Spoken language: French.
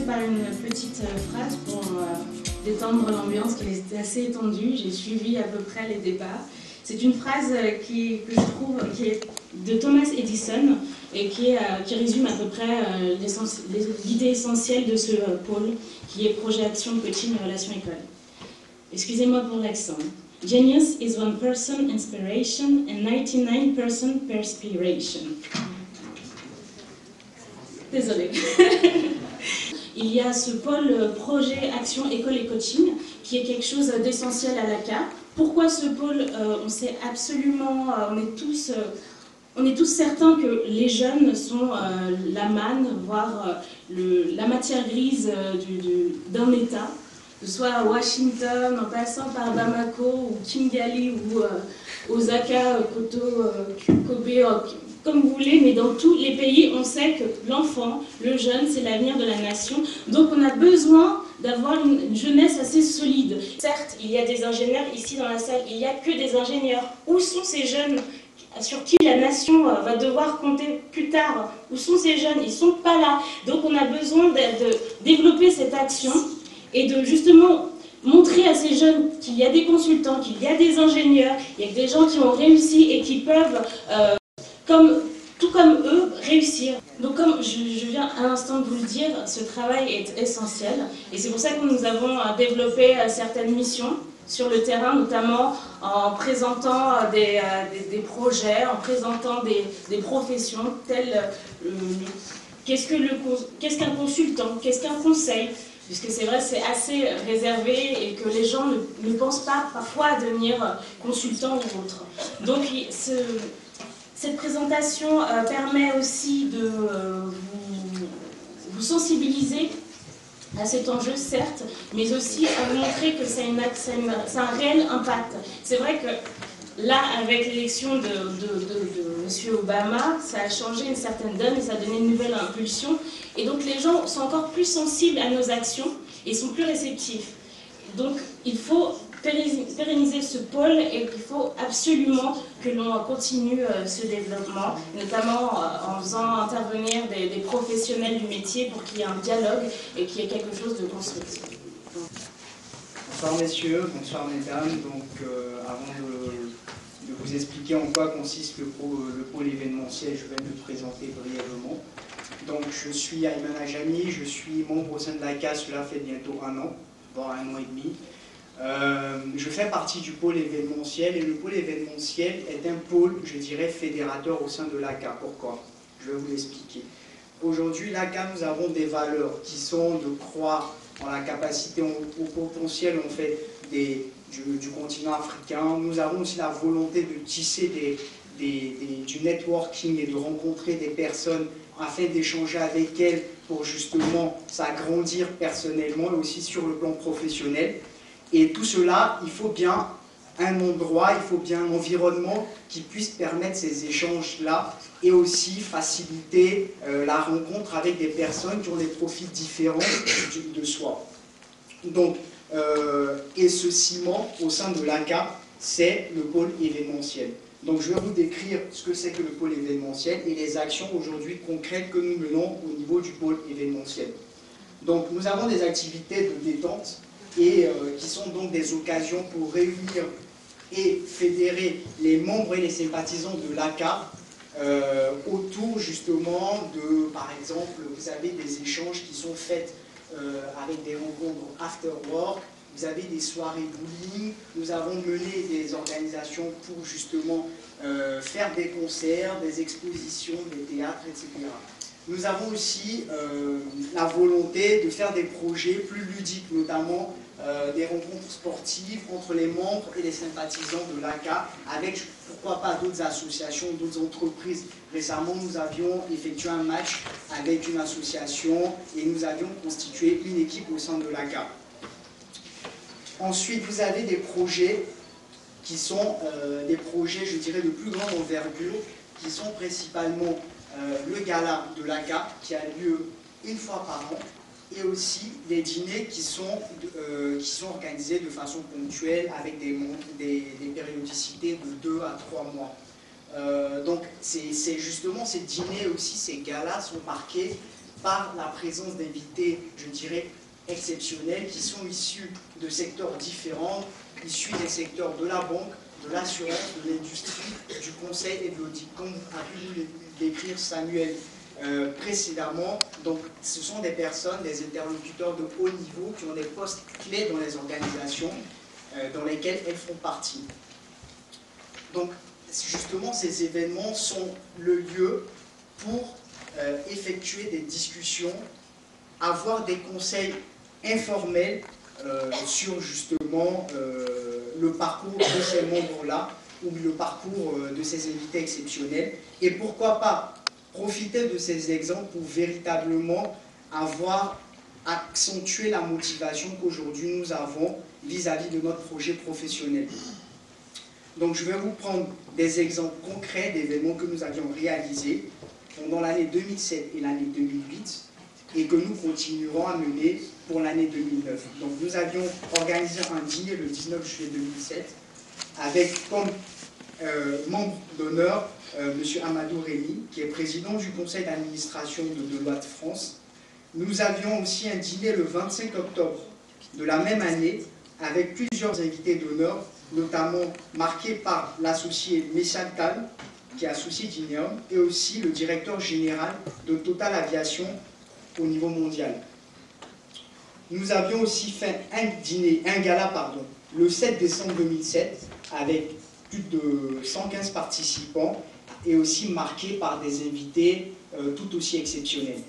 commencer par une petite phrase pour détendre l'ambiance qui était assez étendue. J'ai suivi à peu près les débats. C'est une phrase que je trouve qui est de Thomas Edison et qui résume à peu près l'idée essentielle de ce pôle qui est projet action, coaching et relations école. Excusez-moi pour l'accent. Genius is 1% inspiration and 99% perspiration. Désolée. Il y a ce pôle projet, action, école et coaching qui est quelque chose d'essentiel à l'ACA. Pourquoi ce pôle? On sait absolument, on est tous certains que les jeunes sont la manne, voire la matière grise d'un État, que ce soit à Washington, en passant par Bamako ou Kigali ou Osaka, Koto, Kobe, comme vous voulez, mais dans tous les pays, on sait que l'enfant, le jeune, c'est l'avenir de la nation. Donc on a besoin d'avoir une jeunesse assez solide. Certes, il y a des ingénieurs ici dans la salle, il n'y a que des ingénieurs. Où sont ces jeunes sur qui la nation va devoir compter plus tard? Où sont ces jeunes? Ils ne sont pas là. Donc on a besoin de développer cette action et de justement montrer à ces jeunes qu'il y a des consultants, qu'il y a des ingénieurs, il y a des gens qui ont réussi et qui peuvent... tout comme eux, réussir. Donc comme je viens à l'instant de vous le dire, ce travail est essentiel. Et c'est pour ça que nous avons développé certaines missions sur le terrain, notamment en présentant des projets, en présentant des professions telles... qu'est-ce qu'un consultant? Qu'est-ce qu'un conseil? Puisque c'est vrai, c'est assez réservé et que les gens ne pensent pas parfois à devenir consultant ou autre. Donc cette présentation permet aussi de vous sensibiliser à cet enjeu, certes, mais aussi à vous montrer que c'est un réel impact. C'est vrai que là, avec l'élection de M. Obama, ça a changé une certaine donne et ça a donné une nouvelle impulsion. Et donc les gens sont encore plus sensibles à nos actions et sont plus réceptifs. Donc il faut pérenniser ce pôle et il faut absolument que l'on continue ce développement, notamment en faisant intervenir des professionnels du métier pour qu'il y ait un dialogue et qu'il y ait quelque chose de constructif. Bonsoir messieurs, bonsoir mesdames. Donc avant de vous expliquer en quoi consiste le pôle événementiel, je vais me présenter brièvement. Donc je suis Ayman Ajami, je suis membre au sein de l'ACA, cela fait bientôt 1 an, voire 1 an et demi. Je fais partie du pôle événementiel et le pôle événementiel est un pôle, je dirais, fédérateur au sein de l'ACA. Pourquoi? Je vais vous l'expliquer. Aujourd'hui, l'ACA, nous avons des valeurs qui sont de croire en la capacité, au potentiel en fait, du continent africain. Nous avons aussi la volonté de tisser du networking et de rencontrer des personnes afin d'échanger avec elles pour justement s'agrandir personnellement et aussi sur le plan professionnel. Et tout cela, il faut bien un endroit, il faut bien un environnement qui puisse permettre ces échanges-là et aussi faciliter la rencontre avec des personnes qui ont des profils différents de soi. Donc, et ce ciment au sein de l'ACA, c'est le pôle événementiel. Donc je vais vous décrire ce que c'est que le pôle événementiel et les actions aujourd'hui concrètes que nous menons au niveau du pôle événementiel. Donc nous avons des activités de détente et qui sont donc des occasions pour réunir et fédérer les membres et les sympathisants de l'ACA autour justement de, par exemple, vous avez des échanges qui sont faits avec des rencontres after work, vous avez des soirées bowling, nous avons mené des organisations pour justement faire des concerts, des expositions, des théâtres, etc. Nous avons aussi la volonté de faire des projets plus ludiques, notamment des rencontres sportives entre les membres et les sympathisants de l'ACA, avec pourquoi pas d'autres associations, d'autres entreprises. Récemment, nous avions effectué un match avec une association et nous avions constitué une équipe au sein de l'ACA. Ensuite, vous avez des projets qui sont des projets, je dirais, de plus grande envergure, qui sont principalement le gala de l'ACA, qui a lieu 1 fois par an, et aussi des dîners qui sont organisés de façon ponctuelle avec des périodicités de 2 à 3 mois. Donc c'est justement ces dîners aussi, ces galas sont marqués par la présence d'invités, je dirais, exceptionnels, qui sont issus de secteurs différents, issus des secteurs de la banque, de l'assurance, de l'industrie, du conseil et de l'audit, comme a pu nous l'écrire Samuel précédemment. Donc ce sont des personnes, des interlocuteurs de haut niveau qui ont des postes clés dans les organisations dans lesquelles elles font partie. Donc justement ces événements sont le lieu pour effectuer des discussions, avoir des conseils informels sur justement le parcours de ces membres-là ou le parcours de ces invités exceptionnels, et pourquoi pas profiter de ces exemples pour véritablement avoir accentué la motivation qu'aujourd'hui nous avons vis-à-vis de notre projet professionnel. Donc je vais vous prendre des exemples concrets d'événements que nous avions réalisés pendant l'année 2007 et l'année 2008 et que nous continuerons à mener pour l'année 2009. Donc nous avions organisé un dîner le 19 juillet 2007 avec comme membre d'honneur M. Amadou Rémy, qui est président du conseil d'administration de Deloitte France. Nous avions aussi un dîner le 25 octobre de la même année avec plusieurs invités d'honneur, notamment marqués par l'associé Messial Tal, qui est associé d'INEOM, et aussi le directeur général de Total Aviation au niveau mondial. Nous avions aussi fait un gala, le 7 décembre 2007, avec plus de 115 participants, et aussi marqué par des invités tout aussi exceptionnels.